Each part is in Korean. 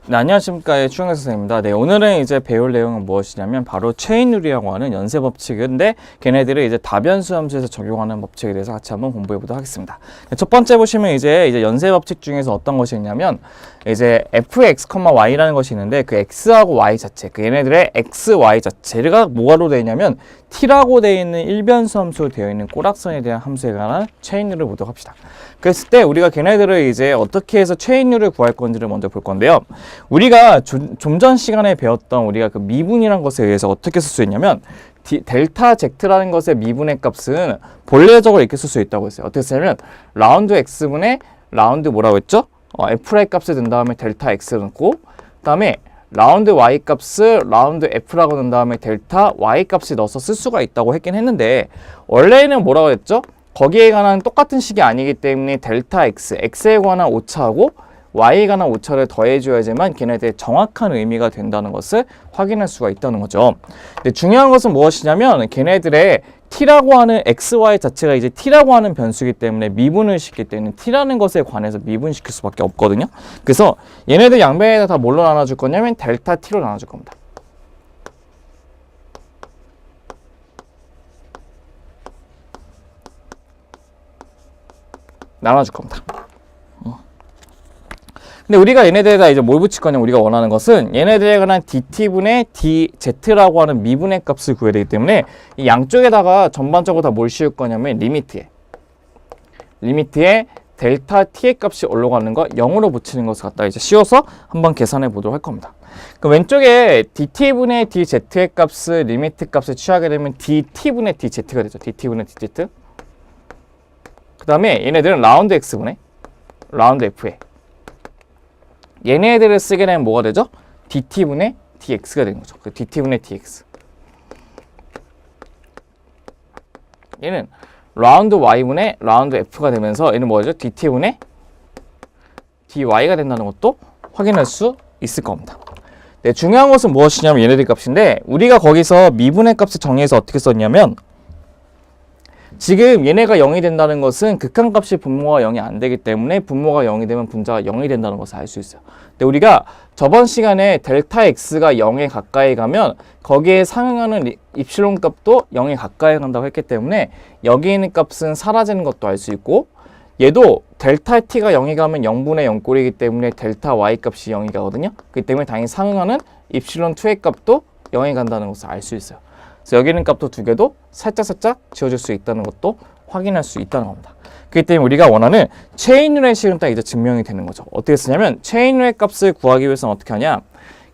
네, 안녕하십니까. 추영래 선생님입니다. 네, 오늘은 이제 배울 내용은 무엇이냐면 바로 체인룰이라고 하는 연쇄 법칙인데 걔네들을 이제 다변수 함수에서 적용하는 법칙에 대해서 같이 한번 공부해 보도록 하겠습니다. 네, 첫 번째 보시면 이제 연쇄 법칙 중에서 어떤 것이 있냐면 이제 fx, y라는 것이 있는데 그 x하고 y 자체, 그 얘네들의 x, y 자체가 뭐로 되어 있냐면 t라고 되어 있는 일변수 함수로 되어 있는 꼬락선에 대한 함수에 관한 체인룰을 보도록 합시다. 그랬을 때 우리가 걔네들을 이제 어떻게 해서 체인룰을 구할 건지를 먼저 볼 건데요. 우리가 좀 전 시간에 배웠던 우리가 그 미분이라는 것에 의해서 어떻게 쓸 수 있냐면 델타 Z라는 것의 미분의 값은 본래적으로 이렇게 쓸 수 있다고 했어요. 어떻게 쓰냐면 라운드 X분의 라운드 뭐라고 했죠? F라이 값을 든 다음에 델타 X를 넣고 그 다음에 라운드 Y 값을 라운드 F라고 넣은 다음에 델타 Y 값을 넣어서 쓸 수가 있다고 했긴 했는데 원래는 뭐라고 했죠? 거기에 관한 똑같은 식이 아니기 때문에 델타 X, X에 관한 오차하고 Y에 관한 오차를 더해줘야지만 걔네들의 정확한 의미가 된다는 것을 확인할 수가 있다는 거죠. 근데 중요한 것은 무엇이냐면 걔네들의 T라고 하는 XY 자체가 이제 T라고 하는 변수이기 때문에 미분을 시킬 때는 T라는 것에 관해서 미분시킬 수밖에 없거든요. 그래서 얘네들 양변에다 다 뭘로 나눠줄 거냐면 델타 T로 나눠줄 겁니다. 나눠줄 겁니다. 근데 우리가 얘네들에다 이제 뭘 붙일 거냐면 우리가 원하는 것은 얘네들에 관한 dt분의 dz라고 하는 미분의 값을 구해야 되기 때문에 이 양쪽에다가 전반적으로 다 뭘 씌울 거냐면 리미트에 델타 t의 값이 올라가는 거 0으로 붙이는 것을 갖다 이제 씌워서 한번 계산해 보도록 할 겁니다. 그 왼쪽에 dt분의 dz의 값을 리미트 값을 취하게 되면 dt분의 dz가 되죠. dt분의 dz. 그 다음에 얘네들은 라운드 x분의 라운드 f에 얘네들을 쓰게 되면 뭐가 되죠? dt분의 dx가 되는 거죠. 그 dt분의 dx. 얘는 라운드 y분의 라운드 f가 되면서 얘는 뭐죠? dt분의 dy가 된다는 것도 확인할 수 있을 겁니다. 네, 중요한 것은 무엇이냐면 얘네들 값인데 우리가 거기서 미분의 값을 정의해서 어떻게 썼냐면 지금 얘네가 0이 된다는 것은 극한값이 분모가 0이 안 되기 때문에 분모가 0이 되면 분자가 0이 된다는 것을 알 수 있어요. 근데 우리가 저번 시간에 델타 x가 0에 가까이 가면 거기에 상응하는 입실론 값도 0에 가까이 간다고 했기 때문에 여기 있는 값은 사라지는 것도 알 수 있고 얘도 델타 t가 0이 가면 0분의 0꼴이기 때문에 델타 y 값이 0이 가거든요. 그렇기 때문에 당연히 상응하는 입실론 2의 값도 0이 간다는 것을 알 수 있어요. 그래서 여기 있는 값도 두 개도 살짝 지워줄 수 있다는 것도 확인할 수 있다는 겁니다. 그렇기 때문에 우리가 원하는 체인룰의 식은 딱 이제 증명이 되는 거죠. 어떻게 쓰냐면 체인룰의 값을 구하기 위해서는 어떻게 하냐?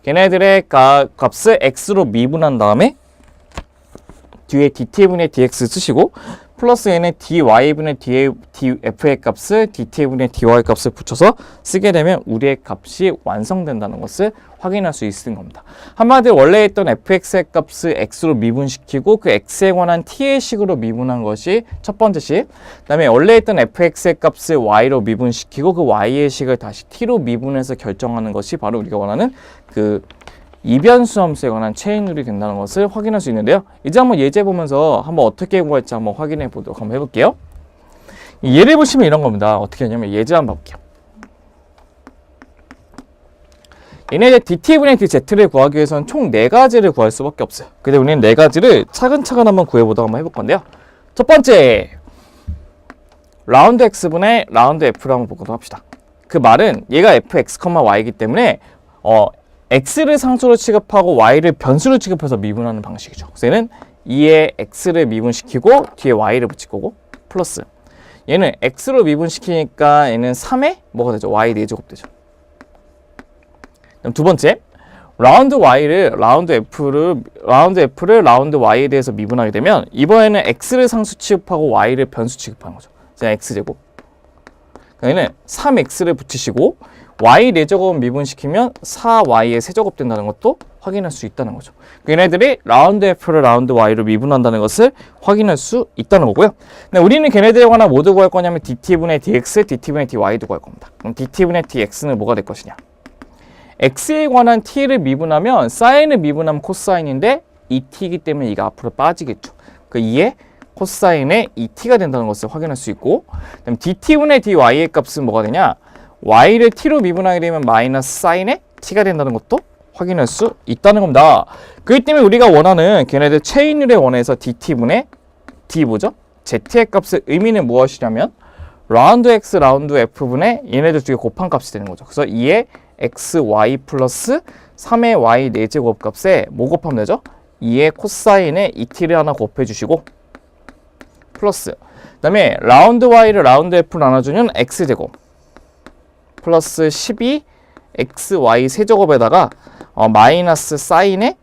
걔네들의 값을 x로 미분한 다음에 뒤에 dt분의 dx 쓰시고 플러스 얘는 dy분의 df의 값을 dt분의 dy 값을 붙여서 쓰게 되면 우리의 값이 완성된다는 것을 확인할 수 있는 겁니다. 한마디로 원래 있던 fx의 값을 x로 미분시키고 그 x에 관한 t의 식으로 미분한 것이 첫 번째 식. 그 다음에 원래 있던 fx의 값을 y로 미분시키고 그 y의 식을 다시 t로 미분해서 결정하는 것이 바로 우리가 원하는 그 이변수 함수에 관한 체인룰이 된다는 것을 확인할 수 있는데요. 이제 한번 예제 보면서 한번 어떻게 구할지 한번 확인해 보도록 한번 해볼게요. 예를 보시면 이런 겁니다. 어떻게 하냐면 예제 한번 볼게요. 얘네 dt분의 dz를 구하기 위해서는 총 4가지를 구할 수밖에 없어요. 그래서 우리는 4가지를 차근차근 한번 구해보도록 한번 해볼 건데요. 첫 번째, 라운드 x분의 라운드 f를 한번 보도록 합시다. 그 말은 얘가 fx, y이기 때문에 x를 상수로 취급하고 y를 변수로 취급해서 미분하는 방식이죠. 그래서 얘는 2에 x를 미분시키고 뒤에 y를 붙일 거고 플러스 얘는 x로 미분시키니까 얘는 3에 뭐가 되죠? y 4제곱 되죠. 그럼 두 번째, 라운드 f를 라운드 y에 대해서 미분하게 되면 이번에는 x를 상수 취급하고 y를 변수 취급하는 거죠. 그래서 x제곱. 얘는 3x를 붙이시고 y 4제곱 미분시키면 4y의 세제곱 된다는 것도 확인할 수 있다는 거죠. 얘네들이 라운드 f를 라운드 y로 미분한다는 것을 확인할 수 있다는 거고요. 근데 우리는 걔네들에 관한 뭐도 구할 거냐면 dt분의 dx, dt분의 dy도 구할 겁니다. 그럼 dt분의 dx는 뭐가 될 것이냐? x에 관한 t를 미분하면 사인을 미분하면 코사인인데 2t이기 때문에 이가 앞으로 빠지겠죠. 그 2에 코사인의 2t가 된다는 것을 확인할 수 있고 그다음 dt분의 dy의 값은 뭐가 되냐? y를 t로 미분하게 되면 마이너스 사인의 t가 된다는 것도 확인할 수 있다는 겁니다. 그렇기 때문에 우리가 원하는 걔네들 체인율에 원해서 dt분의 d 뭐죠? z의 값의 의미는 무엇이냐면 라운드 x 라운드 f분의 얘네들 두 개 곱한 값이 되는 거죠. 그래서 2의 xy 플러스 3의 y 4제곱 값에 뭐 곱하면 되죠? 2의 코사인에 2t를 하나 곱해주시고 플러스 그 다음에 라운드 y를 라운드 f로 나눠주면 x제곱 플러스 12 xy 세제곱에다가 마이너스 사인에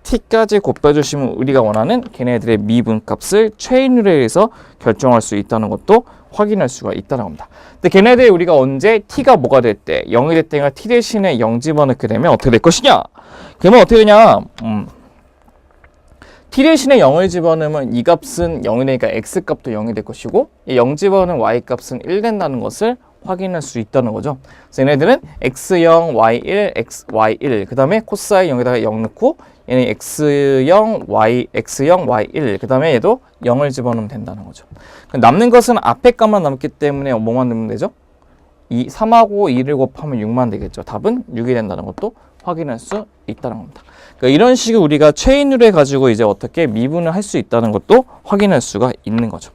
t까지 곱해주시면 우리가 원하는 걔네들의 미분값을 체인율에 의해서 결정할 수 있다는 것도 확인할 수가 있다는 겁니다. 근데 걔네들 우리가 언제 t가 뭐가 될 때 0이 될 때가 t 대신에 0 집어넣게 되면 어떻게 될 것이냐? 그러면 어떻게 되냐? t 대신에 0을 집어넣으면 이 값은 0이 되니까 x값도 0이 될 것이고 0 집어넣은 y값은 1 된다는 것을 확인할 수 있다는 거죠. 그래서 얘네들은 x0, y1, xy1 그 다음에 코사인 0에다가 0 넣고 얘는 x0, y1 그 다음에 얘도 0을 집어넣으면 된다는 거죠. 남는 것은 앞에 값만 남기 때문에 뭐만 넣으면 되죠? 3하고 2를 곱하면 6만 되겠죠. 답은 6이 된다는 것도 확인할 수 있다는 겁니다. 그러니까 이런 식으로 우리가 체인율에 가지고 이제 어떻게 미분을 할 수 있다는 것도 확인할 수가 있는 거죠.